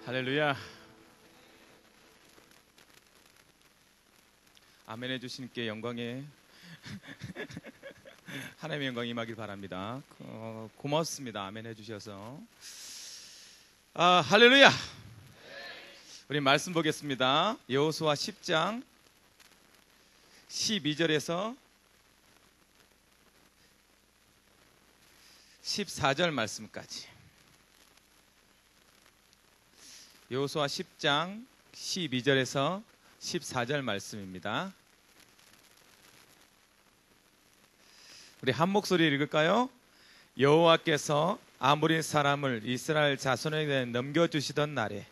할렐루야. 아멘 해주시니께 영광에 하나님의 영광이 임하길 바랍니다. 고맙습니다. 아멘 해주셔서. 할렐루야. 우리 말씀 보겠습니다. 여호수아 10장 12절에서 14절 말씀까지. 여호수아 10장 12절에서 14절 말씀입니다. 우리 한 목소리 읽을까요? 여호와께서 아모리 사람을 이스라엘 자손에게 넘겨주시던 날에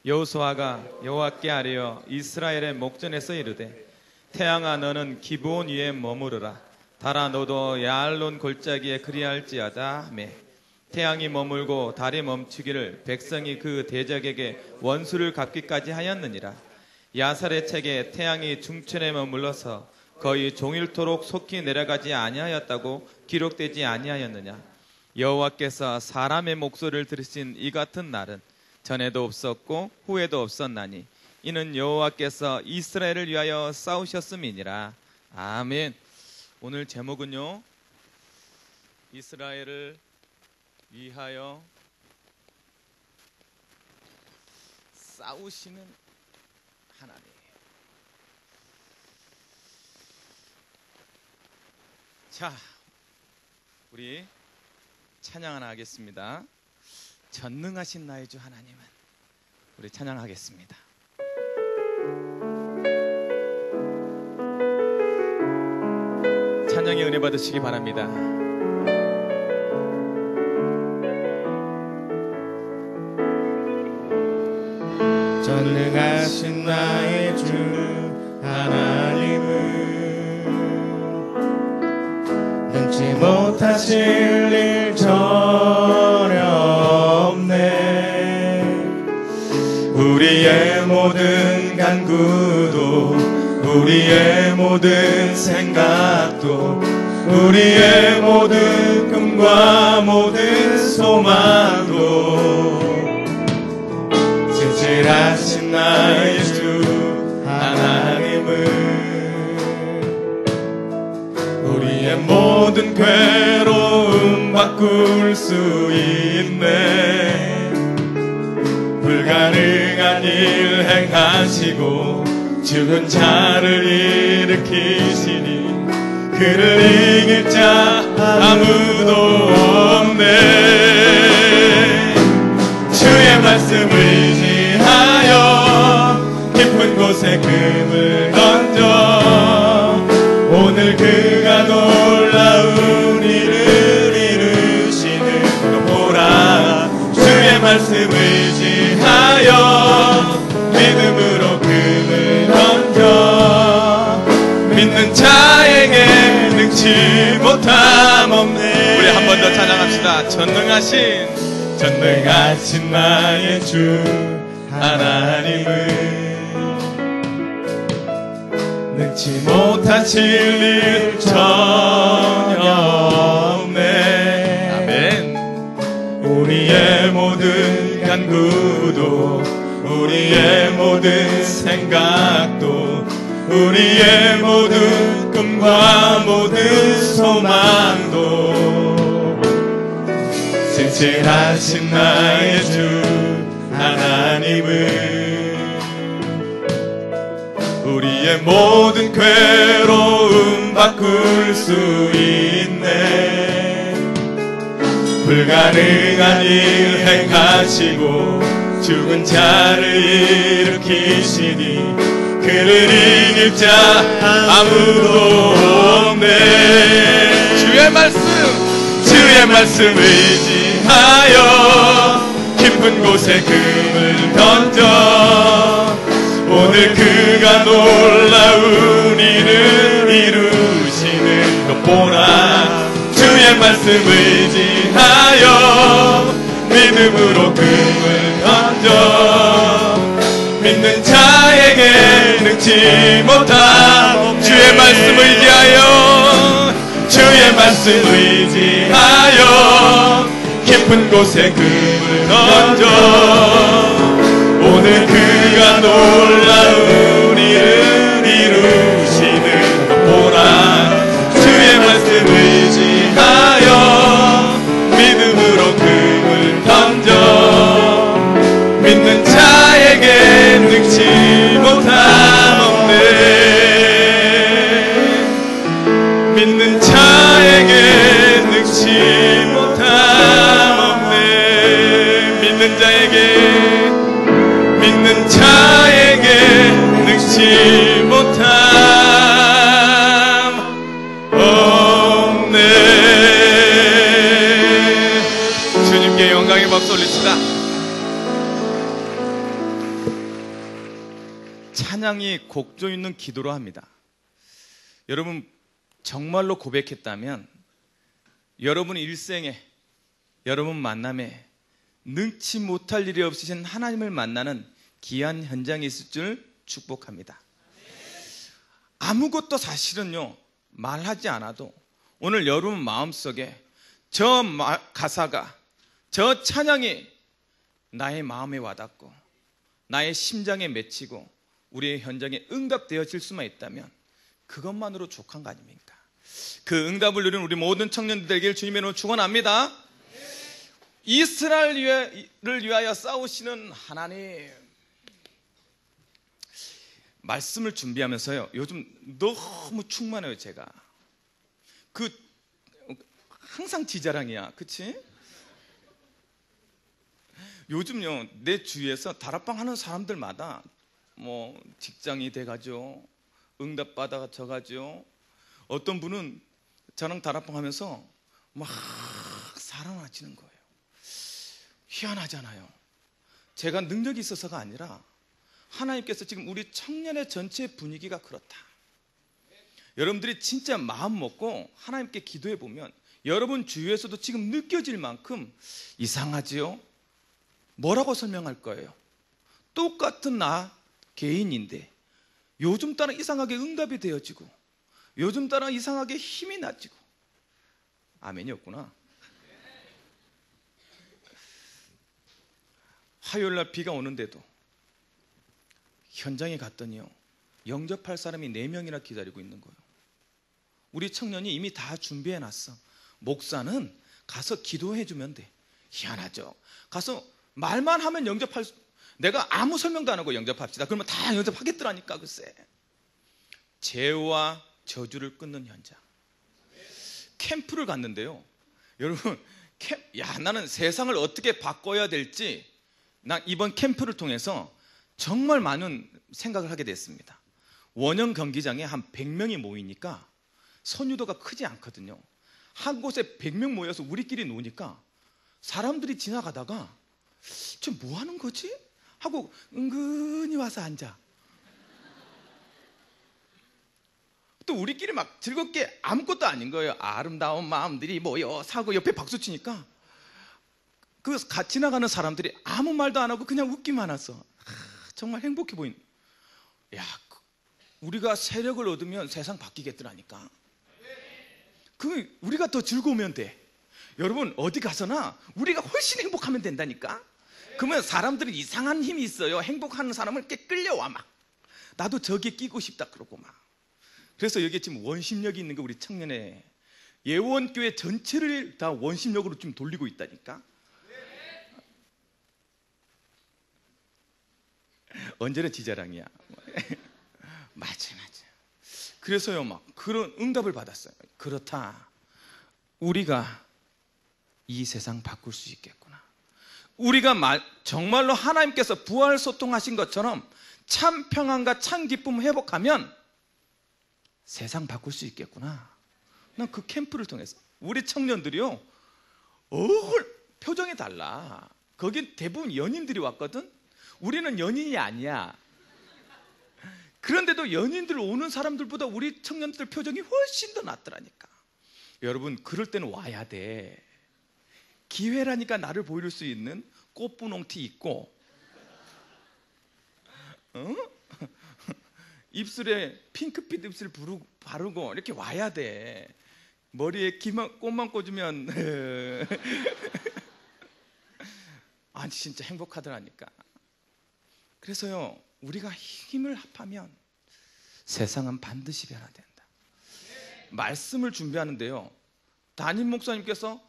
여호수아가 여호와께 아뢰어 이스라엘의 목전에서 이르되 태양아 너는 기브온 위에 머무르라. 달아 너도 야알론 골짜기에 그리할지어다 하매 태양이 머물고 달이 멈추기를 백성이 그 대적에게 원수를 갚기까지 하였느니라. 야살의 책에 태양이 중천에 머물러서 거의 종일토록 속히 내려가지 아니하였다고 기록되지 아니하였느냐. 여호와께서 사람의 목소리를 들으신 이 같은 날은 전에도 없었고 후에도 없었나니 이는 여호와께서 이스라엘을 위하여 싸우셨음이니라. 아멘. 오늘 제목은요, 이스라엘을 위하여 싸우시는 하나님. 자, 우리 찬양 하나 하겠습니다. 전능하신 나의 주 하나님은. 우리 찬양하겠습니다. 찬양의 은혜 받으시기 바랍니다. 전능하신 나의 주 하나님은 능치 못하실 일 전혀 없네. 우리의 모든 간구도 우리의 모든 생각도 우리의 모든 꿈과 모든 소망도 진실하신 나의 주 하나님은 우리의 모든 괴로움 바꿀 수 있네. 불가능한 일 행하시고 죽은 자를 일으키시니 그를 이길 자 아무도 없네. 주의 말씀 의지하여 깊은 곳에 금을 던져 오늘 그가 놀라운 일을 이루시는 거 보라. 주의 말씀 의지하여 믿음으로 금을 던져 믿는 자에게 능치 못함 없네. 우리 한 번 더 찬양합시다. 전능하신 나의 주 하나님은 능치 못하실 일 전혀 없네. 아멘. 우리의 모든 간구도 우리의 모든 생각도 우리의 모든 꿈과 모든 소망도 진실하신 나의 주 하나님은 우리의 모든 괴로움 바꿀 수 있네. 불가능한 일 행하시고 죽은 자를 일으키시니 그를 이길 자 아무도 없네. 주의 말씀 의지하여 깊은 곳에 금을 던져 오늘 그가 놀라운 일을 이루시는 것 보라. 주의 말씀 의지하여 믿음으로 금을 던져 믿는 자에게 능치 못함. 주의 말씀 의지하여 깊은 곳에 금을 던져 오늘 그가 놀라운 일을 이루시는 것 보라. 주의 말씀 의지하여 믿음으로 금을 던져 믿는 자에게 능치 못함 없네. 믿는 자에게 능치 못함 없네. 믿는 자에게 능치 못함 없네. 주님께 영광의 박수 올립시다. 찬양이 곡조 있는 기도로 합니다. 여러분 정말로 고백했다면 여러분 일생에, 여러분 만남에 능치 못할 일이 없으신 하나님을 만나는 귀한 현장에 있을 줄 축복합니다. 아무것도 사실은요 말하지 않아도 오늘 여러분 마음속에 저 가사가, 저 찬양이 나의 마음에 와닿고 나의 심장에 맺히고 우리의 현장에 응답되어질 수만 있다면 그것만으로 족한 거 아닙니까? 그 응답을 누리는 우리 모든 청년들 되길 주님의 이름으로 축원합니다. 이스라엘을 위하여 싸우시는 하나님, 말씀을 준비하면서요 요즘 너무 충만해요. 제가 항상 지자랑이야, 그치? 요즘요 내 주위에서 다락방 하는 사람들마다 뭐 직장이 돼가지고 응답 받아져가지고 어떤 분은 저랑 다락방 하면서 막 살아나시는 거예요. 희한하잖아요. 제가 능력이 있어서가 아니라 하나님께서 지금 우리 청년의 전체 분위기가 그렇다. 여러분들이 진짜 마음 먹고 하나님께 기도해 보면 여러분 주위에서도 지금 느껴질 만큼 이상하지요? 뭐라고 설명할 거예요? 똑같은 나 개인인데 요즘 따라 이상하게 응답이 되어지고 요즘 따라 이상하게 힘이 나지고. 아멘이 없구나. 화요일날 비가 오는데도 현장에 갔더니요 영접할 사람이 4명이나 기다리고 있는 거예요. 우리 청년이 이미 다 준비해놨어. 목사는 가서 기도해주면 돼. 희한하죠? 가서 말만 하면 영접할 수, 내가 아무 설명도 안 하고 영접합시다 그러면 다 영접하겠더라니까. 글쎄, 죄와 저주를 끊는 현장. 캠프를 갔는데요 여러분, 나는 세상을 어떻게 바꿔야 될지 난 이번 캠프를 통해서 정말 많은 생각을 하게 됐습니다. 원형 경기장에 한 100명이 모이니까 선유도가 크지 않거든요. 한 곳에 100명 모여서 우리끼리 노니까 사람들이 지나가다가 저 뭐 하는 거지? 하고 은근히 와서 앉아. 또 우리끼리 막 즐겁게 아무것도 아닌 거예요. 아름다운 마음들이 모여 사고 옆에 박수 치니까 그 지나가는 사람들이 아무 말도 안 하고 그냥 웃기만 하서 정말 행복해 보인. 야, 우리가 세력을 얻으면 세상 바뀌겠더라니까. 우리가 더 즐거우면 돼. 여러분 어디 가서나 우리가 훨씬 행복하면 된다니까. 그러면 사람들이 이상한 힘이 있어요. 행복하는 사람을 이렇게 끌려와 막. 나도 저기에 끼고 싶다 그러고 막. 그래서 여기에 지금 원심력이 있는 게 우리 청년의 예원교회 전체를 다 원심력으로 지금 돌리고 있다니까. 언제나 지자랑이야. 맞아. 그래서요 막 그런 응답을 받았어요. 그렇다, 우리가 이 세상 바꿀 수 있겠구나. 우리가 정말로 하나님께서 부활 소통하신 것처럼 참 평안과 참 기쁨을 회복하면 세상 바꿀 수 있겠구나. 난 그 캠프를 통해서 우리 청년들이요 표정이 달라. 거긴 대부분 연인들이 왔거든. 우리는 연인이 아니야. 그런데도 연인들 오는 사람들보다 우리 청년들 표정이 훨씬 더 낫더라니까. 여러분 그럴 때는 와야 돼. 기회라니까 나를 보일 수 있는 꽃분홍 티 입고 입술에 핑크빛 입술 바르고 이렇게 와야 돼. 머리에 꽃만 꽂으면 아니 진짜 행복하더라니까. 그래서요, 우리가 힘을 합하면 세상은 반드시 변화된다. 말씀을 준비하는데요, 담임 목사님께서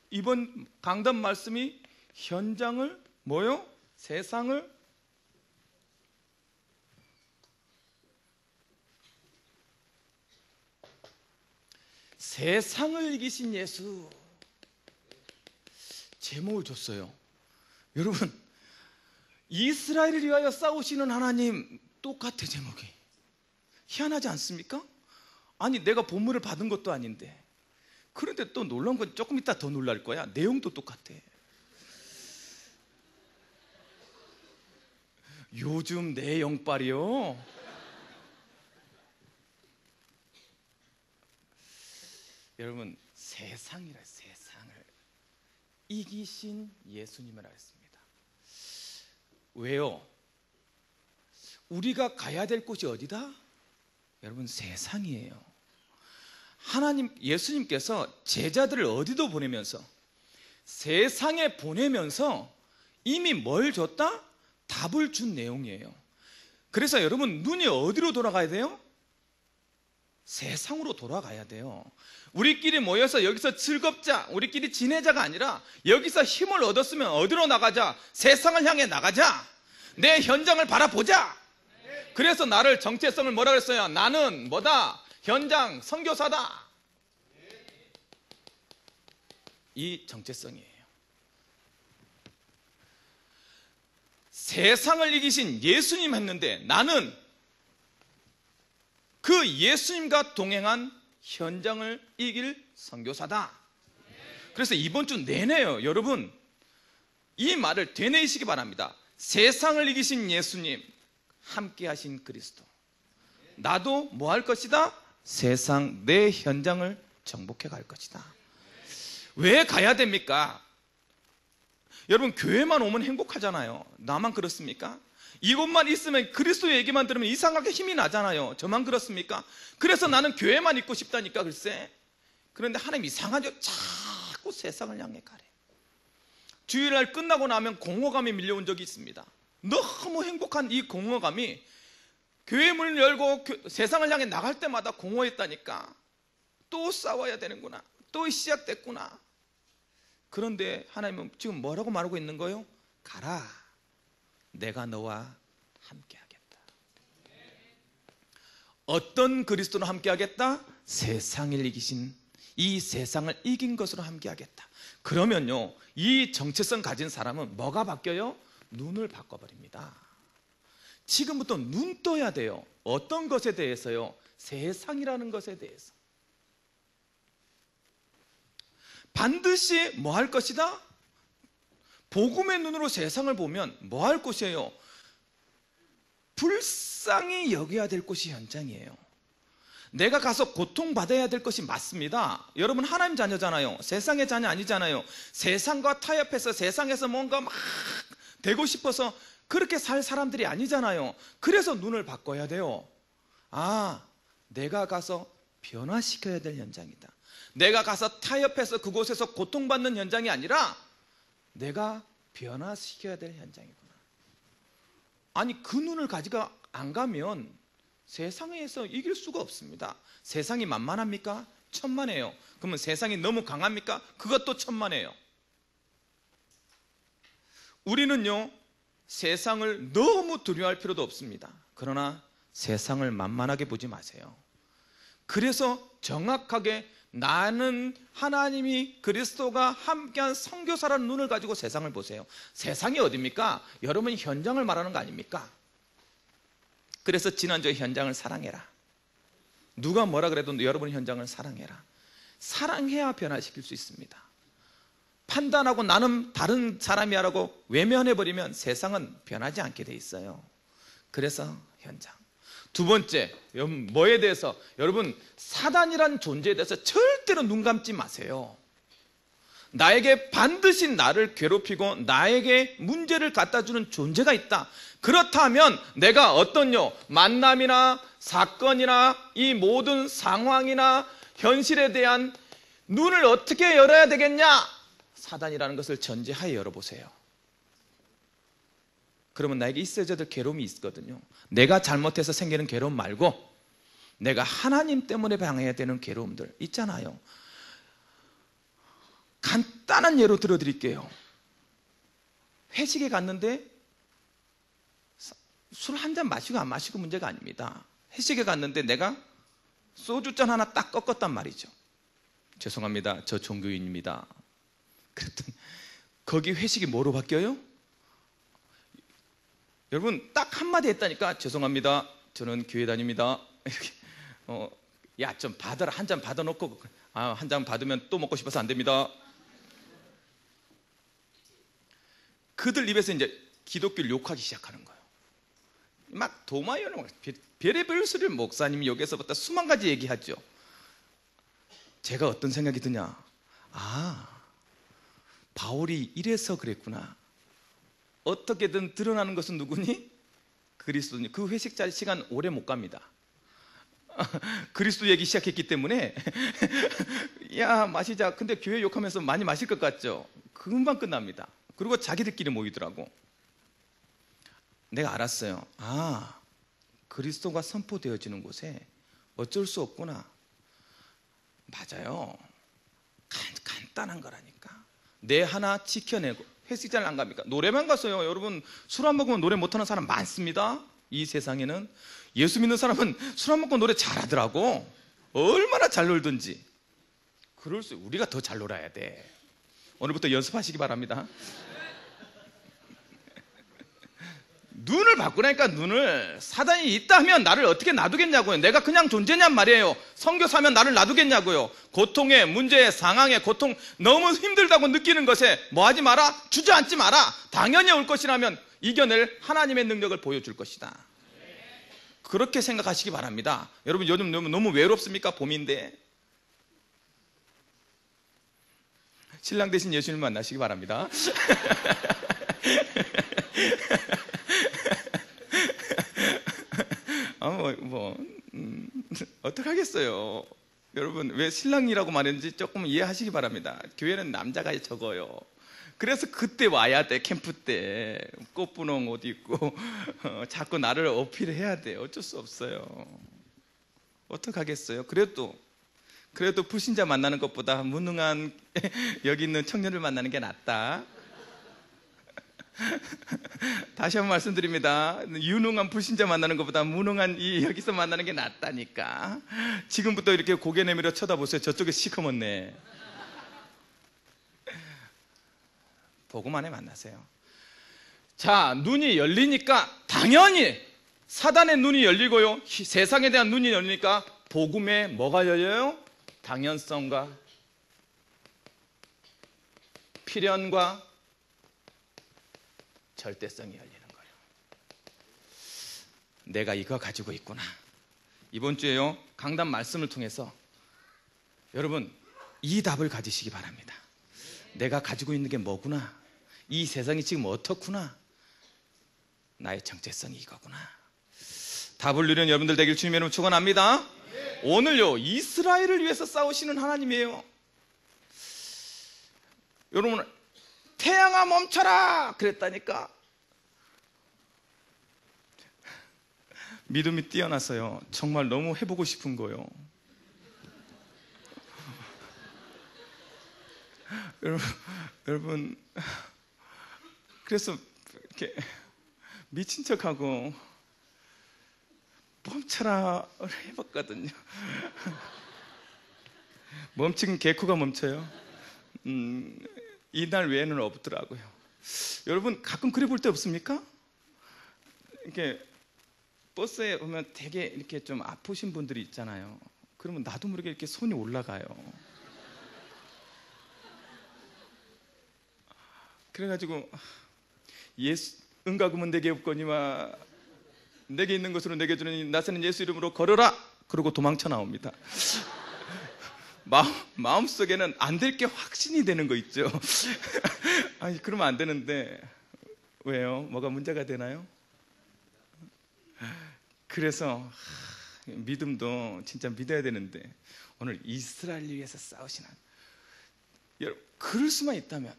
이번 강단 말씀이 현장을 뭐요? 세상을 이기신 예수, 제목을 줬어요. 여러분, 이스라엘을 위하여 싸우시는 하나님, 똑같아. 제목이 희한하지 않습니까? 아니, 내가 본문을 받은 것도 아닌데. 그런데 또 놀라운 건 조금 이따 더 놀랄 거야. 내용도 똑같아. 요즘 내 영빨이요, 여러분, 세상을 이기신 예수님을 알았습니다. 왜요? 우리가 가야 될 곳이 어디다? 여러분, 세상이에요. 예수님께서 제자들을 어디도 보내면서, 세상에 보내면서 이미 뭘 줬다? 답을 준 내용이에요. 그래서 여러분, 눈이 어디로 돌아가야 돼요? 세상으로 돌아가야 돼요. 우리끼리 모여서 여기서 즐겁자, 우리끼리 지내자가 아니라 여기서 힘을 얻었으면 어디로 나가자? 세상을 향해 나가자. 내 현장을 바라보자. 그래서 나를, 정체성을 뭐라 그랬어요? 나는 뭐다? 현장 선교사다. 이 정체성이에요. 세상을 이기신 예수님 했는데, 나는 그 예수님과 동행한 현장을 이길 선교사다. 그래서 이번 주 내내요, 여러분, 이 말을 되뇌이시기 바랍니다. 세상을 이기신 예수님, 함께 하신 그리스도, 나도 뭐 할 것이다? 세상 내 현장을 정복해 갈 것이다. 왜 가야 됩니까? 여러분, 교회만 오면 행복하잖아요. 나만 그렇습니까? 이곳만 있으면, 그리스도 얘기만 들으면 이상하게 힘이 나잖아요. 저만 그렇습니까? 그래서 나는 교회만 있고 싶다니까, 글쎄. 그런데 하나님 이상하죠? 자꾸 세상을 향해 가래. 주일날 끝나고 나면 공허감이 밀려온 적이 있습니다. 너무 행복한 이 공허감이 교회 문을 열고 세상을 향해 나갈 때마다 공허했다니까. 또 싸워야 되는구나, 또 시작됐구나. 그런데 하나님은 지금 뭐라고 말하고 있는 거예요? 가라, 내가 너와 함께 하겠다. 어떤 그리스도로 함께 하겠다? 세상을 이기신, 이 세상을 이긴 것으로 함께 하겠다. 그러면요, 이 정체성 가진 사람은 뭐가 바뀌어요? 눈을 바꿔버립니다. 지금부터 눈 떠야 돼요. 어떤 것에 대해서요? 세상이라는 것에 대해서. 반드시 뭐 할 것이다? 복음의 눈으로 세상을 보면 뭐 할 것이에요? 불쌍히 여겨야 될 곳이 현장이에요. 내가 가서 고통받아야 될 것이 맞습니다. 여러분, 하나님 자녀잖아요. 세상의 자녀 아니잖아요. 세상과 타협해서 세상에서 뭔가 막 되고 싶어서 그렇게 살 사람들이 아니잖아요. 그래서 눈을 바꿔야 돼요. 아, 내가 가서 변화시켜야 될 현장이다. 내가 가서 타협해서 그곳에서 고통받는 현장이 아니라 내가 변화시켜야 될 현장이구나. 아니, 그 눈을 가지고 안 가면 세상에서 이길 수가 없습니다. 세상이 만만합니까? 천만해요. 그러면 세상이 너무 강합니까? 그것도 천만해요. 우리는요, 세상을 너무 두려워할 필요도 없습니다. 그러나 세상을 만만하게 보지 마세요. 그래서 정확하게 나는 하나님이, 그리스도가 함께한 선교사라는 눈을 가지고 세상을 보세요. 세상이 어디입니까? 여러분 현장을 말하는 거 아닙니까? 그래서 지난주에 현장을 사랑해라. 누가 뭐라 그래도 여러분 현장을 사랑해라. 사랑해야 변화시킬 수 있습니다. 판단하고 나는 다른 사람이야라고 외면해버리면 세상은 변하지 않게 돼 있어요. 그래서 현장. 두 번째, 뭐에 대해서? 여러분, 사단이란 존재에 대해서 절대로 눈 감지 마세요. 나에게 반드시 나를 괴롭히고 나에게 문제를 갖다 주는 존재가 있다. 그렇다면 내가 어떤요, 만남이나 사건이나 이 모든 상황이나 현실에 대한 눈을 어떻게 열어야 되겠냐? 사단이라는 것을 전제하에 열어보세요. 그러면 나에게 있어야 될 괴로움이 있거든요. 내가 잘못해서 생기는 괴로움 말고 내가 하나님 때문에 방해해야 되는 괴로움들 있잖아요. 간단한 예로 들어드릴게요. 회식에 갔는데 술 한 잔 마시고 안 마시고 문제가 아닙니다. 회식에 갔는데 내가 소주잔 하나 딱 꺾었단 말이죠. 죄송합니다, 저 종교인입니다. 그랬더니 거기 회식이 뭐로 바뀌어요? 여러분 딱 한마디 했다니까. 죄송합니다, 저는 교회 다닙니다. 이렇게 야 좀 받아라, 한 잔 받아놓고 한 잔 받으면 또 먹고 싶어서 안 됩니다. 그들 입에서 이제 기독교를 욕하기 시작하는 거예요. 막 도마에는 별의별 소리를 목사님이 여기서부터 수만 가지 얘기하죠. 제가 어떤 생각이 드냐, 바울이 이래서 그랬구나. 어떻게든 드러나는 것은 누구니? 그리스도니. 그 회식 자리 시간 오래 못 갑니다. 그리스도 얘기 시작했기 때문에 야 마시자. 근데 교회 욕하면서 많이 마실 것 같죠? 금방 끝납니다. 그리고 자기들끼리 모이더라고. 내가 알았어요. 그리스도가 선포되어지는 곳에 어쩔 수 없구나. 맞아요. 간단한 거라니까. 내 하나 지켜내고. 회식장을 안 갑니까? 노래방 가서요, 여러분 술 안 먹으면 노래 못하는 사람 많습니다. 이 세상에는. 예수 믿는 사람은 술 안 먹고 노래 잘하더라고. 얼마나 잘 놀든지. 우리가 더 잘 놀아야 돼. 오늘부터 연습하시기 바랍니다. 눈을 바꾸라니까. 눈을. 사단이 있다면 나를 어떻게 놔두겠냐고요. 내가 그냥 존재냔 말이에요. 선교사면 나를 놔두겠냐고요. 고통에, 문제에, 상황에, 고통 너무 힘들다고 느끼는 것에 뭐 하지 마라? 주저앉지 마라. 당연히 올 것이라면 이겨낼 하나님의 능력을 보여줄 것이다. 그렇게 생각하시기 바랍니다. 여러분 요즘 너무 외롭습니까? 봄인데. 신랑 대신 예수님 만나시기 바랍니다. 어떡하겠어요. 여러분 왜 신랑이라고 말했는지 조금 이해하시기 바랍니다. 교회는 남자가 적어요. 그래서 그때 와야 돼. 캠프 때 꽃분홍 옷 입고 자꾸 나를 어필해야 돼. 어쩔 수 없어요. 어떡하겠어요. 그래도 불신자 만나는 것보다 무능한 여기 있는 청년을 만나는 게 낫다. 다시 한번 말씀드립니다. 유능한 불신자 만나는 것보다 무능한 여기서 만나는 게 낫다니까. 지금부터 이렇게 고개 내밀어 쳐다보세요. 저쪽에 시커멓네. 복음 안에 만나세요. 자, 눈이 열리니까 당연히 사단의 눈이 열리고요, 세상에 대한 눈이 열리니까 복음에 뭐가 열려요? 당연성과 필연과 절대성이 열리는 거예요. 내가 이거 가지고 있구나. 이번 주에요, 강단 말씀을 통해서 여러분 이 답을 가지시기 바랍니다. 내가 가지고 있는 게 뭐구나. 이 세상이 지금 어떻구나. 나의 정체성이 이거구나. 답을 누리는 여러분들 되길 주님의 이름으로 축원합니다. 오늘요, 이스라엘을 위해서 싸우시는 하나님이에요. 여러분, 태양아 멈춰라 그랬다니까. 믿음이 뛰어나서요, 정말 너무 해보고 싶은 거예요. 여러분 그래서 이렇게 미친 척하고 멈춰라 해봤거든요. 멈춘 개코가 멈춰요. 이날 외에는 없더라고요. 여러분 가끔 그래 볼 때 없습니까? 이렇게 버스에 보면 되게 이렇게 좀 아프신 분들이 있잖아요. 그러면 나도 모르게 이렇게 손이 올라가요. 그래가지고 예수 은가금은 내게 없거니와 내게 있는 것으로 내게 주느니 나서는 예수 이름으로 걸어라. 그러고 도망쳐 나옵니다. 마음속에는 안 될 게 확신이 되는 거 있죠. 아니 그러면 안 되는데 왜요? 뭐가 문제가 되나요? 그래서 믿음도 진짜 믿어야 되는데 오늘 이스라엘 위해서 싸우시는 여러분, 그럴 수만 있다면,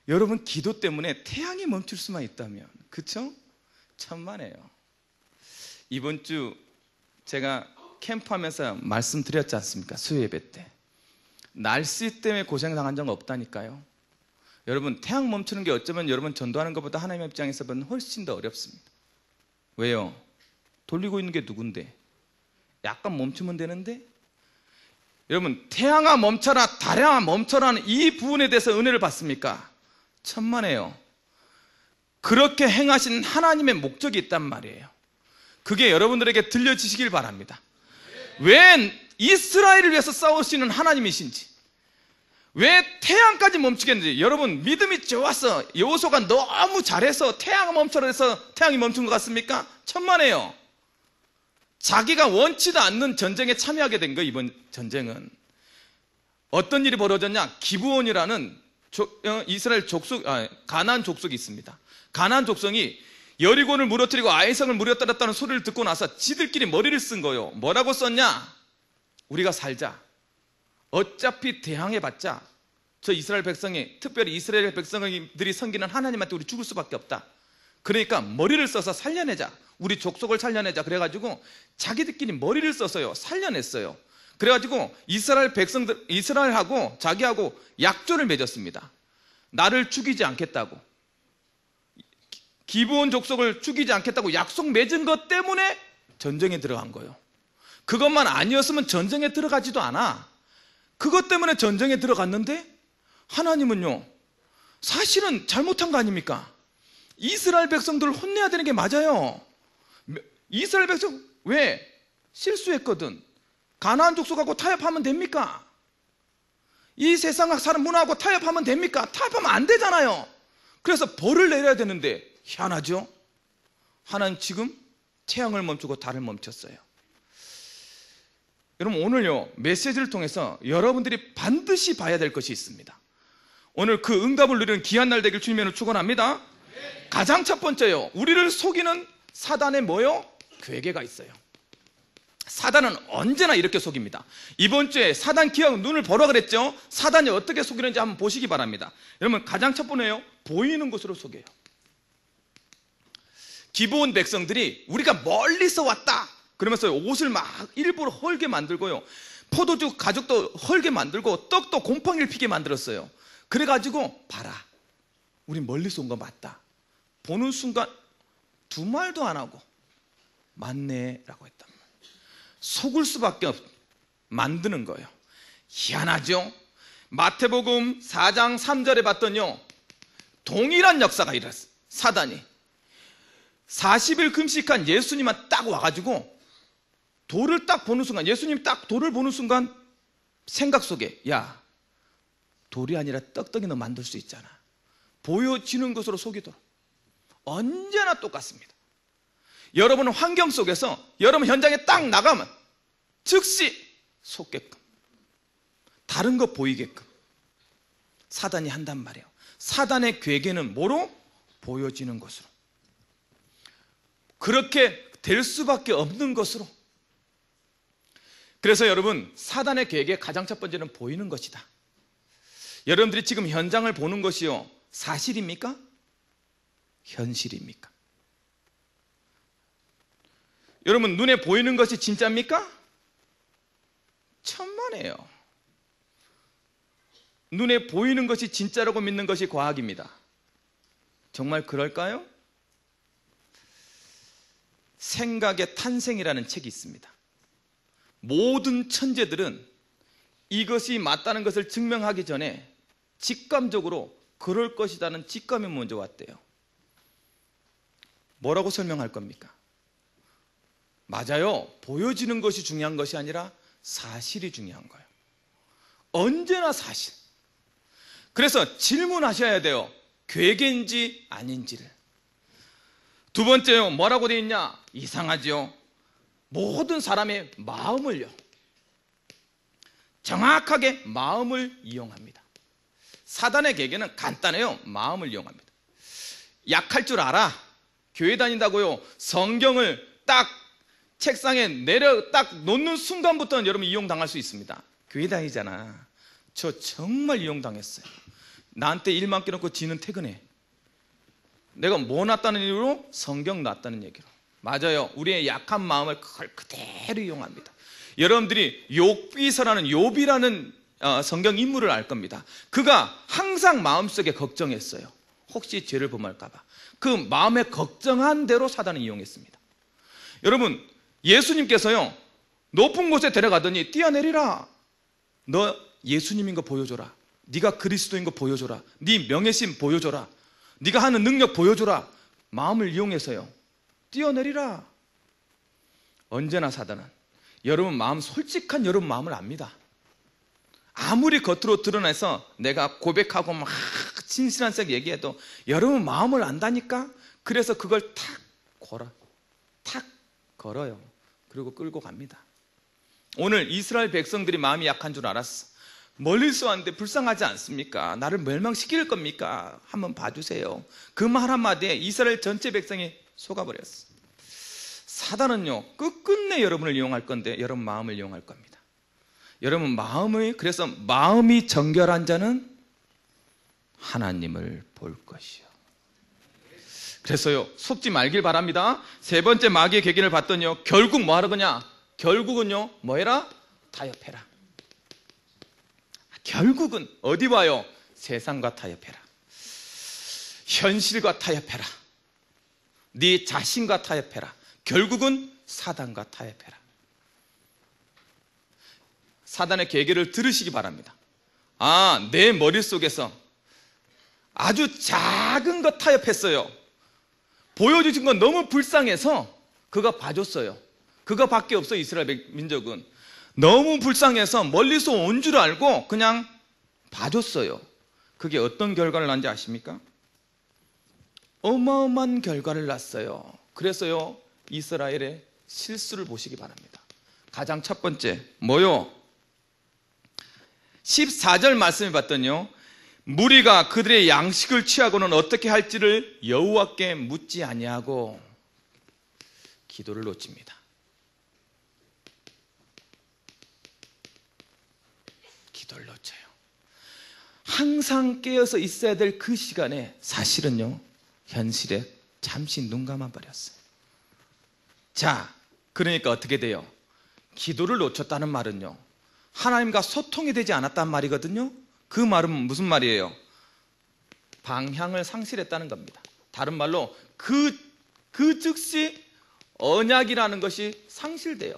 여러분 기도 때문에 태양이 멈출 수만 있다면, 그렇죠? 천만에요. 이번 주 제가 캠프하면서 말씀드렸지 않습니까? 수요 예배 때 날씨 때문에 고생당한 적 없다니까요. 여러분, 태양 멈추는 게 어쩌면 여러분 전도하는 것보다 하나님의 입장에서 보면 훨씬 더 어렵습니다. 왜요? 돌리고 있는 게 누군데? 약간 멈추면 되는데? 여러분, 태양아 멈춰라, 달아 멈춰라는 이 부분에 대해서 은혜를 받습니까? 천만에요. 그렇게 행하신 하나님의 목적이 있단 말이에요. 그게 여러분들에게 들려지시길 바랍니다. 왜 이스라엘을 위해서 싸우시는 하나님이신지, 왜 태양까지 멈추겠는지. 여러분, 믿음이 좋아서 여호수아가 너무 잘해서 태양 멈춰라 해서 태양이 멈춘 것 같습니까? 천만에요. 자기가 원치도 않는 전쟁에 참여하게 된 거예요. 이번 전쟁은 어떤 일이 벌어졌냐? 기브온이라는 이스라엘 족속, 가나안 족속이 있습니다. 가나안 족속이 여리고를 무너뜨리고 아이성을 무너뜨렸다는 소리를 듣고 나서 지들끼리 머리를 쓴 거예요. 뭐라고 썼냐? 우리가 살자. 어차피 대항해봤자 저 이스라엘 백성이, 특별히 이스라엘 백성들이 섬기는 하나님한테 우리 죽을 수밖에 없다. 그러니까 머리를 써서 살려내자. 우리 족속을 살려내자. 그래가지고 자기들끼리 머리를 써서요 살려냈어요. 그래가지고 이스라엘 백성들, 이스라엘하고 자기하고 약조를 맺었습니다. 나를 죽이지 않겠다고, 기브온 족속을 죽이지 않겠다고 약속 맺은 것 때문에 전쟁에 들어간 거예요. 그것만 아니었으면 전쟁에 들어가지도 않아. 그것 때문에 전쟁에 들어갔는데 하나님은요, 사실은 잘못한 거 아닙니까? 이스라엘 백성들을 혼내야 되는 게 맞아요. 이스라엘 백성 왜? 실수했거든. 가나안 족속하고 타협하면 됩니까? 이 세상 사람 문화하고 타협하면 됩니까? 타협하면 안 되잖아요. 그래서 벌을 내려야 되는데 희한하죠? 하나님 지금 태양을 멈추고 달을 멈췄어요. 여러분, 오늘요 메시지를 통해서 여러분들이 반드시 봐야 될 것이 있습니다. 오늘 그 응답을 누리는 귀한 날 되길 주님으로 축원합니다. 가장 첫 번째요, 우리를 속이는 사단의 뭐요? 괴계가 있어요. 사단은 언제나 이렇게 속입니다. 이번 주에 사단 기억 눈을 보라 그랬죠? 사단이 어떻게 속이는지 한번 보시기 바랍니다. 여러분, 가장 첫 번째요, 보이는 것으로 속여요. 기브온 백성들이 우리가 멀리서 왔다 그러면서 옷을 막 일부러 헐게 만들고요, 포도주 가죽도 헐게 만들고 떡도 곰팡이를 피게 만들었어요. 그래가지고 봐라, 우리 멀리서 온 거 맞다. 보는 순간 두 말도 안 하고 맞네 라고 했단 말이에요. 속을 수밖에 만드는 거예요. 희한하죠? 마태복음 4장 3절에 봤더니요, 동일한 역사가 일어났어요. 사단이 40일 금식한 예수님만 딱 와가지고 돌을 딱 보는 순간, 예수님 딱 돌을 보는 순간 생각 속에, 야, 돌이 아니라 떡떡이 너 만들 수 있잖아. 보여지는 것으로 속이도록. 언제나 똑같습니다. 여러분은 환경 속에서 여러분 현장에 딱 나가면 즉시 속게끔, 다른 거 보이게끔 사단이 한단 말이에요. 사단의 괴계는 뭐로? 보여지는 것으로. 그렇게 될 수밖에 없는 것으로. 그래서 여러분, 사단의 계획의 가장 첫 번째는 보이는 것이다. 여러분들이 지금 현장을 보는 것이요, 사실입니까? 현실입니까? 여러분, 눈에 보이는 것이 진짜입니까? 천만에요. 눈에 보이는 것이 진짜라고 믿는 것이 과학입니다. 정말 그럴까요? 생각의 탄생이라는 책이 있습니다. 모든 천재들은 이것이 맞다는 것을 증명하기 전에 직감적으로 그럴 것이라는 직감이 먼저 왔대요. 뭐라고 설명할 겁니까? 맞아요. 보여지는 것이 중요한 것이 아니라 사실이 중요한 거예요. 언제나 사실. 그래서 질문하셔야 돼요. 괴계인지 아닌지를. 두 번째요, 뭐라고 되어 있냐? 이상하죠? 모든 사람의 마음을요, 정확하게 마음을 이용합니다. 사단의 계계는 간단해요. 마음을 이용합니다. 약할 줄 알아. 교회 다닌다고요, 성경을 딱 책상에 내려 딱 놓는 순간부터는 여러분 이용당할 수 있습니다. 교회 다니잖아. 저 정말 이용당했어요. 나한테 일 맡겨놓고 지는 퇴근해. 내가 뭐 놨다는 이유로? 성경 놨다는 얘기로. 맞아요. 우리의 약한 마음을 그걸 그대로 이용합니다. 여러분들이 욥기서라는 성경 인물을 알 겁니다. 그가 항상 마음속에 걱정했어요. 혹시 죄를 범할까 봐. 그 마음에 걱정한 대로 사단을 이용했습니다. 여러분, 예수님께서요, 높은 곳에 데려가더니 뛰어내리라. 너 예수님인 거 보여줘라. 네가 그리스도인 거 보여줘라. 네 명예심 보여줘라. 네가 하는 능력 보여줘라. 마음을 이용해서요, 뛰어내리라. 언제나 사단은 여러분 마음, 솔직한 여러분 마음을 압니다. 아무리 겉으로 드러내서 내가 고백하고 막 진실한 색 얘기해도 여러분 마음을 안다니까. 그래서 그걸 탁 걸어요. 그리고 끌고 갑니다. 오늘 이스라엘 백성들이 마음이 약한 줄 알았어. 멀리서 왔는데 불쌍하지 않습니까? 나를 멸망시킬 겁니까? 한번 봐주세요. 그 말 한마디에 이스라엘 전체 백성이 속아버렸어. 사단은요, 끝끝내 여러분을 이용할 건데 여러분 마음을 이용할 겁니다. 여러분 그래서 마음이 정결한 자는 하나님을 볼 것이요. 그래서요, 속지 말길 바랍니다. 세 번째 마귀의 궤긴을 봤더니요, 결국 뭐 하러 거냐? 결국은요, 뭐 해라? 타협해라. 결국은 어디 와요? 세상과 타협해라. 현실과 타협해라. 네 자신과 타협해라. 결국은 사단과 타협해라. 사단의 계계를 들으시기 바랍니다. 내 머릿속에서 아주 작은 것 타협했어요. 보여주신 건 너무 불쌍해서 그가 봐줬어요. 그거밖에 없어. 이스라엘 민족은 너무 불쌍해서 멀리서 온 줄 알고 그냥 봐줬어요. 그게 어떤 결과를 낳는지 아십니까? 어마어마한 결과를 낳았어요. 그래서요, 이스라엘의 실수를 보시기 바랍니다. 가장 첫 번째 뭐요? 14절 말씀을 봤더니요, 무리가 그들의 양식을 취하고는 어떻게 할지를 여호와께 묻지 아니하고 기도를 놓칩니다. 기도를 놓쳐요. 항상 깨어서 있어야 될 그 시간에 사실은요, 현실에 잠시 눈 감아버렸어요. 자, 그러니까 어떻게 돼요? 기도를 놓쳤다는 말은요, 하나님과 소통이 되지 않았단 말이거든요. 그 말은 무슨 말이에요? 방향을 상실했다는 겁니다. 다른 말로 그 즉시 언약이라는 것이 상실돼요.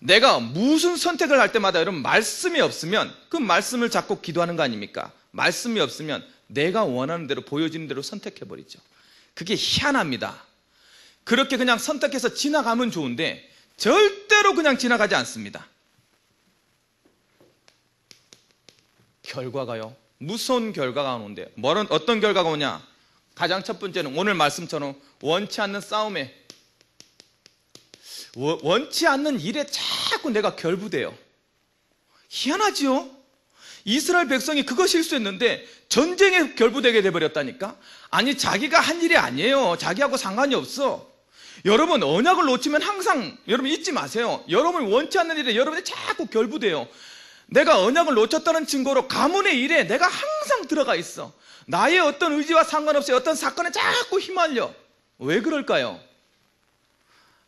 내가 무슨 선택을 할 때마다 여러분 말씀이 없으면 그 말씀을 잡고 기도하는 거 아닙니까? 말씀이 없으면 내가 원하는 대로 보여지는 대로 선택해버리죠. 그게 희한합니다. 그렇게 그냥 선택해서 지나가면 좋은데 절대로 그냥 지나가지 않습니다. 결과가요, 무서운 결과가 오는데 어떤 결과가 오냐? 가장 첫 번째는 오늘 말씀처럼 원치 않는 싸움에, 원치 않는 일에 자꾸 내가 결부돼요. 희한하지요? 이스라엘 백성이 그거 실수했는데 전쟁에 결부되게 돼버렸다니까. 아니, 자기가 한 일이 아니에요. 자기하고 상관이 없어. 여러분 언약을 놓치면 항상 여러분 잊지 마세요. 여러분이 원치 않는 일에 여러분이 자꾸 결부돼요. 내가 언약을 놓쳤다는 증거로 가문의 일에 내가 항상 들어가 있어. 나의 어떤 의지와 상관없이 어떤 사건에 자꾸 휘말려. 왜 그럴까요?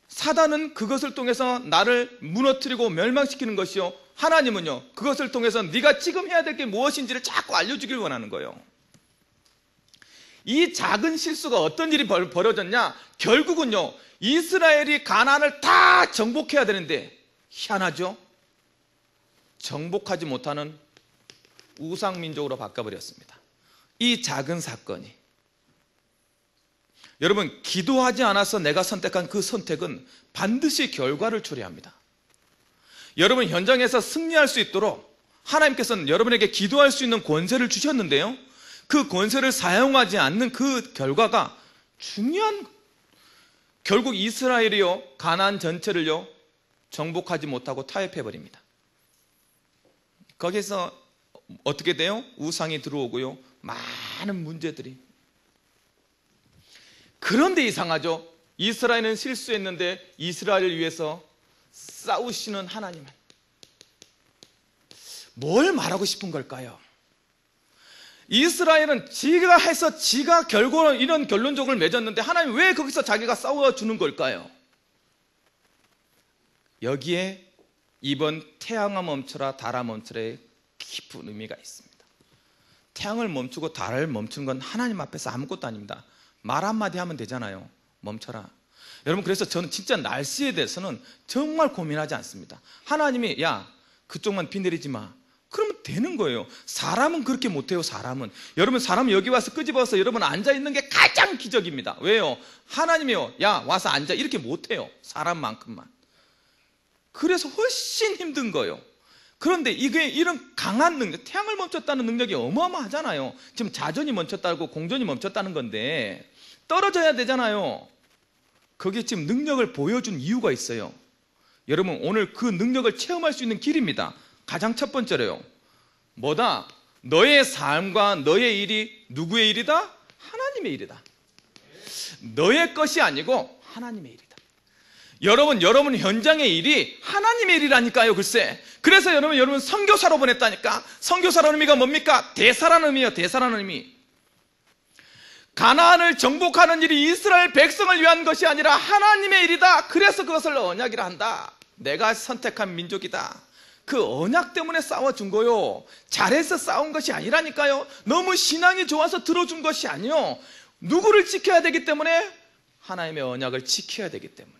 사단은 그것을 통해서 나를 무너뜨리고 멸망시키는 것이요, 하나님은요, 그것을 통해서 네가 지금 해야 될 게 무엇인지를 자꾸 알려주길 원하는 거예요. 이 작은 실수가 어떤 일이 벌어졌냐? 결국은요, 이스라엘이 가나안을 다 정복해야 되는데 희한하죠? 정복하지 못하는 우상민족으로 바꿔버렸습니다. 이 작은 사건이. 여러분, 기도하지 않아서 내가 선택한 그 선택은 반드시 결과를 초래합니다. 여러분 현장에서 승리할 수 있도록 하나님께서는 여러분에게 기도할 수 있는 권세를 주셨는데요, 그 권세를 사용하지 않는 그 결과가 중요한, 결국 이스라엘이요, 가나안 전체를요 정복하지 못하고 타협해버립니다. 거기서 어떻게 돼요? 우상이 들어오고요, 많은 문제들이. 그런데 이상하죠? 이스라엘은 실수했는데 이스라엘을 위해서 싸우시는 하나님은 뭘 말하고 싶은 걸까요? 이스라엘은 지가 해서 지가 결국은 이런 결론적으로 맺었는데 하나님 왜 거기서 자기가 싸워주는 걸까요? 여기에 이번 태양아 멈춰라 달아 멈춰라의 깊은 의미가 있습니다. 태양을 멈추고 달을 멈추는 건 하나님 앞에서 아무것도 아닙니다. 말 한마디 하면 되잖아요. 멈춰라. 여러분, 그래서 저는 진짜 날씨에 대해서는 정말 고민하지 않습니다. 하나님이 야 그쪽만 비 내리지 마, 그러면 되는 거예요. 사람은 그렇게 못해요. 사람은, 여러분, 사람은 여기 와서 끄집어서 여러분 앉아있는 게 가장 기적입니다. 왜요? 하나님이요, 야 와서 앉아, 이렇게 못해요. 사람만큼만. 그래서 훨씬 힘든 거예요. 그런데 이게 이런 강한 능력, 태양을 멈췄다는 능력이 어마어마하잖아요. 지금 자전이 멈췄다고 공전이 멈췄다는 건데 떨어져야 되잖아요. 거기에 지금 능력을 보여준 이유가 있어요. 여러분, 오늘 그 능력을 체험할 수 있는 길입니다. 가장 첫 번째로요, 뭐다? 너의 삶과 너의 일이 누구의 일이다? 하나님의 일이다. 너의 것이 아니고 하나님의 일이다. 여러분 현장의 일이 하나님의 일이라니까요. 글쎄, 그래서 여러분 선교사로 보냈다니까. 선교사라는 의미가 뭡니까? 대사라는 의미예요. 대사라는 의미. 가나안을 정복하는 일이 이스라엘 백성을 위한 것이 아니라 하나님의 일이다. 그래서 그것을 언약이라 한다. 내가 선택한 민족이다. 그 언약 때문에 싸워준 거요. 잘해서 싸운 것이 아니라니까요. 너무 신앙이 좋아서 들어준 것이 아니요. 누구를 지켜야 되기 때문에? 하나님의 언약을 지켜야 되기 때문에.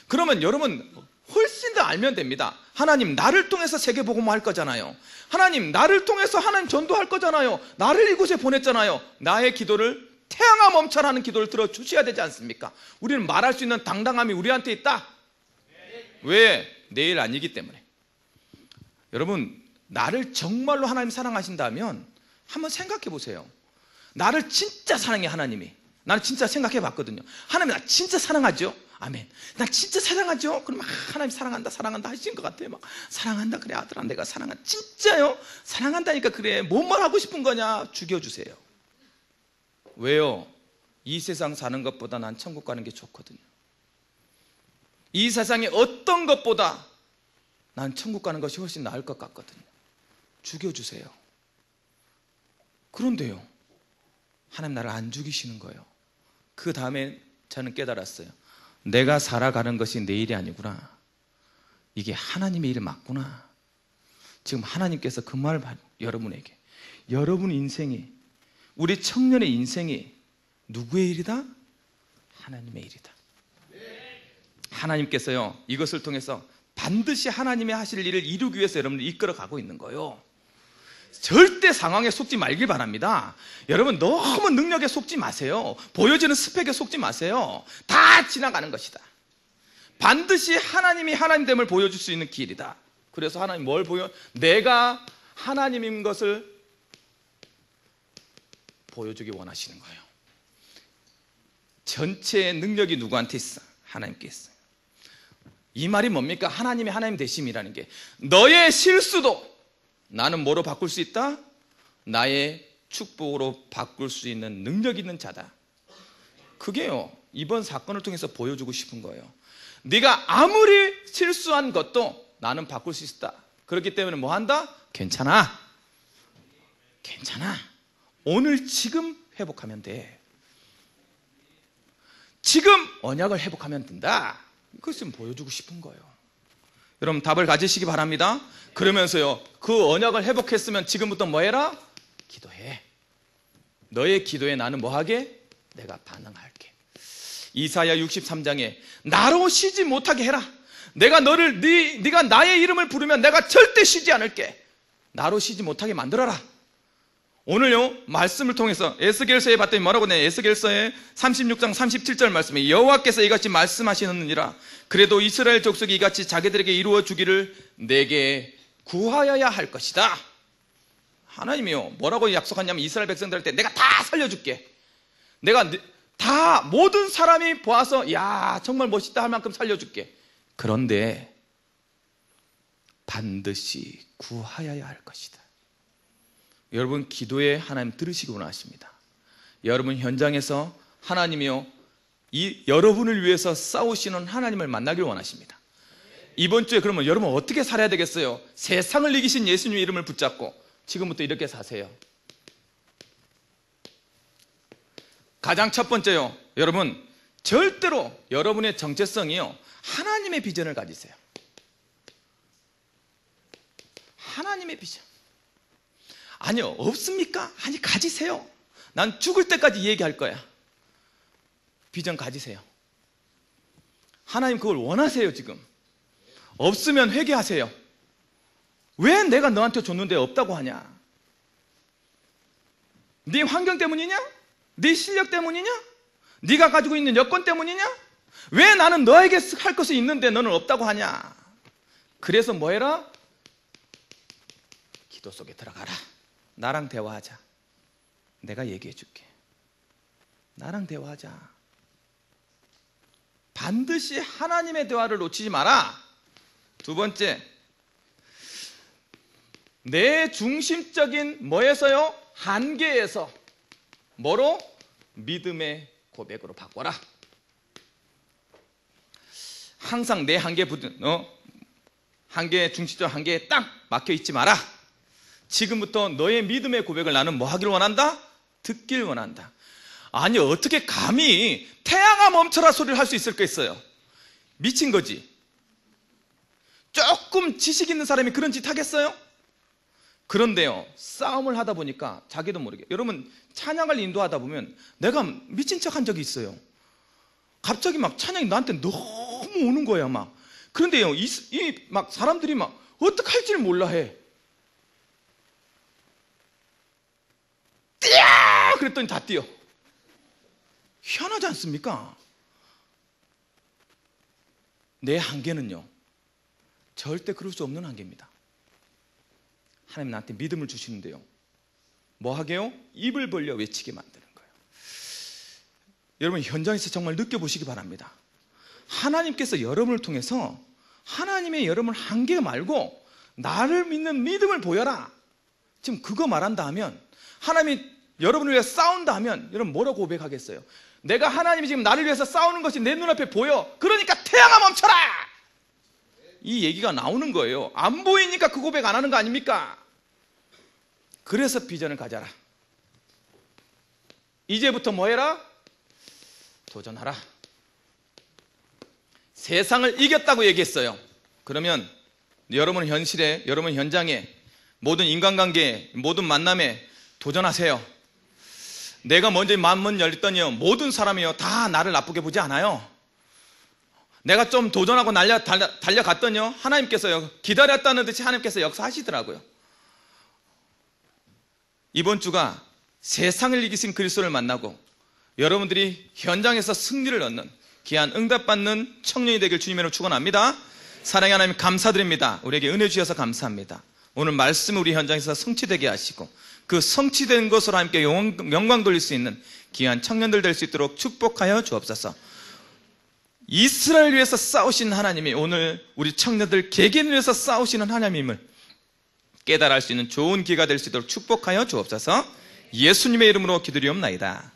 그러면 여러분 훨씬 더 알면 됩니다. 하나님 나를 통해서 세계복음화 할 거잖아요. 하나님 나를 통해서 하나님 전도할 거잖아요. 나를 이곳에 보냈잖아요. 나의 기도를 태양아 멈춰라는 기도를 들어주셔야 되지 않습니까? 우리는 말할 수 있는 당당함이 우리한테 있다. 왜? 내일 아니기 때문에. 여러분, 나를 정말로 하나님 사랑하신다면 한번 생각해 보세요. 나를 진짜 사랑해 하나님이. 나는 진짜 생각해 봤거든요. 하나님 나 진짜 사랑하죠? 아멘. 나 진짜 사랑하죠? 그럼 하나님 사랑한다 사랑한다 하시는 것 같아요. 막 사랑한다. 그래 아들아 내가 사랑한다. 진짜요? 사랑한다니까. 그래 뭔 말 하고 싶은 거냐? 죽여주세요. 왜요? 이 세상 사는 것보다 난 천국 가는 게 좋거든요. 이 세상에 어떤 것보다 난 천국 가는 것이 훨씬 나을 것 같거든요. 죽여주세요. 그런데요, 하나님 나를 안 죽이시는 거예요. 그 다음에 저는 깨달았어요. 내가 살아가는 것이 내 일이 아니구나. 이게 하나님의 일이 맞구나. 지금 하나님께서 그 말을 여러분에게, 여러분 인생이, 우리 청년의 인생이 누구의 일이다? 하나님의 일이다. 하나님께서요 이것을 통해서 반드시 하나님의 하실 일을 이루기 위해서 여러분을 이끌어 가고 있는 거예요. 절대 상황에 속지 말길 바랍니다. 여러분 너무 능력에 속지 마세요. 보여지는 스펙에 속지 마세요. 다 지나가는 것이다. 반드시 하나님이 하나님됨을 보여줄 수 있는 길이다. 그래서 하나님 뭘 보여? 내가 하나님인 것을 보여주기 원하시는 거예요. 전체의 능력이 누구한테 있어? 하나님께 있어요. 이 말이 뭡니까? 하나님이 하나님 되심이라는 게, 너의 실수도 나는 뭐로 바꿀 수 있다? 나의 축복으로 바꿀 수 있는 능력 있는 자다. 그게요 이번 사건을 통해서 보여주고 싶은 거예요. 네가 아무리 실수한 것도 나는 바꿀 수 있다. 그렇기 때문에 뭐 한다? 괜찮아. 괜찮아. 오늘 지금 회복하면 돼. 지금 언약을 회복하면 된다. 그것을 보여주고 싶은 거예요. 여러분 답을 가지시기 바랍니다. 그러면서요 그 언약을 회복했으면 지금부터 뭐 해라? 기도해. 너의 기도에 나는 뭐 하게? 내가 반응할게. 이사야 63장에 나로 쉬지 못하게 해라. 내가 너를 네가 나의 이름을 부르면 내가 절대 쉬지 않을게. 나로 쉬지 못하게 만들어라. 오늘요 말씀을 통해서 에스겔서에 봤더니 뭐라고 내? 에스겔서에 36장 37절 말씀에 여호와께서 이같이 말씀하시느니라. 그래도 이스라엘 족속이 이같이 자기들에게 이루어 주기를 내게 구하여야 할 것이다. 하나님이요 뭐라고 약속하냐면 이스라엘 백성들한테 내가 다 살려줄게. 내가 다 모든 사람이 보아서 야 정말 멋있다 할 만큼 살려줄게. 그런데 반드시 구하여야 할 것이다. 여러분 기도에 하나님 들으시기 원하십니다. 여러분 현장에서 하나님이요 여러분을 위해서 싸우시는 하나님을 만나길 원하십니다. 이번 주에 그러면 여러분 어떻게 살아야 되겠어요? 세상을 이기신 예수님의 이름을 붙잡고 지금부터 이렇게 사세요. 가장 첫 번째요. 여러분, 절대로 여러분의 정체성이요. 하나님의 비전을 가지세요. 하나님의 비전. 아니요, 없습니까? 아니, 가지세요. 난 죽을 때까지 얘기할 거야. 비전 가지세요. 하나님 그걸 원하세요, 지금. 없으면 회개하세요. 왜 내가 너한테 줬는데 없다고 하냐? 네 환경 때문이냐? 네 실력 때문이냐? 네가 가지고 있는 여건 때문이냐? 왜 나는 너에게 할 것이 있는데 너는 없다고 하냐? 그래서 뭐 해라? 기도 속에 들어가라. 나랑 대화하자. 내가 얘기해 줄게. 나랑 대화하자. 반드시 하나님의 대화를 놓치지 마라. 두 번째, 내 중심적인 뭐에서요? 한계에서 뭐로? 믿음의 고백으로 바꿔라. 항상 내 한계 중심적 한계에 딱 막혀 있지 마라. 지금부터 너의 믿음의 고백을 나는 뭐 하길 원한다? 듣길 원한다. 아니, 어떻게 감히 태양아 멈춰라 소리를 할 수 있을겠어요? 미친 거지. 조금 지식 있는 사람이 그런 짓 하겠어요? 그런데요, 싸움을 하다 보니까 자기도 모르게, 여러분 찬양을 인도하다 보면 내가 미친 척 한 적이 있어요. 갑자기 막 찬양이 나한테 너무 오는 거야 막. 그런데요, 막 사람들이 막 어떻게 할지를 몰라 해. 뛰어! 그랬더니 다 뛰어. 희한하지 않습니까? 내 한계는요, 절대 그럴 수 없는 한계입니다. 하나님 나한테 믿음을 주시는데요, 뭐 하게요? 입을 벌려 외치게 만드는 거예요. 여러분, 현장에서 정말 느껴보시기 바랍니다. 하나님께서 여러분을 통해서 하나님의 여러분 한계 말고 나를 믿는 믿음을 보여라. 지금 그거 말한다 하면, 하나님이 여러분을 위해 싸운다 하면 여러분 뭐라고 고백하겠어요? 내가 하나님이 지금 나를 위해서 싸우는 것이 내 눈앞에 보여. 그러니까 태양아 멈춰라! 이 얘기가 나오는 거예요. 안 보이니까 그 고백 안 하는 거 아닙니까? 그래서 비전을 가져라. 이제부터 뭐 해라? 도전하라. 세상을 이겼다고 얘기했어요. 그러면 여러분 현실에, 여러분 현장에, 모든 인간관계에, 모든 만남에 도전하세요. 내가 먼저 마음 열렸더니요, 모든 사람이요 다 나를 나쁘게 보지 않아요. 내가 좀 도전하고 달려갔더니요, 하나님께서요 기다렸다는 듯이 하나님께서 역사하시더라고요. 이번 주가 세상을 이기신 그리스도를 만나고 여러분들이 현장에서 승리를 얻는 귀한 응답받는 청년이 되길 주님으로 축원합니다. 사랑의 하나님 감사드립니다. 우리에게 은혜 주셔서 감사합니다. 오늘 말씀을 우리 현장에서 성취되게 하시고 그 성취된 것으로 함께 영광 돌릴 수 있는 귀한 청년들 될 수 있도록 축복하여 주옵소서. 이스라엘 위해서 싸우신 하나님이 오늘 우리 청년들 개개인을 위해서 싸우시는 하나님임을 깨달을 수 있는 좋은 기회가 될 수 있도록 축복하여 주옵소서. 예수님의 이름으로 기도리옵나이다.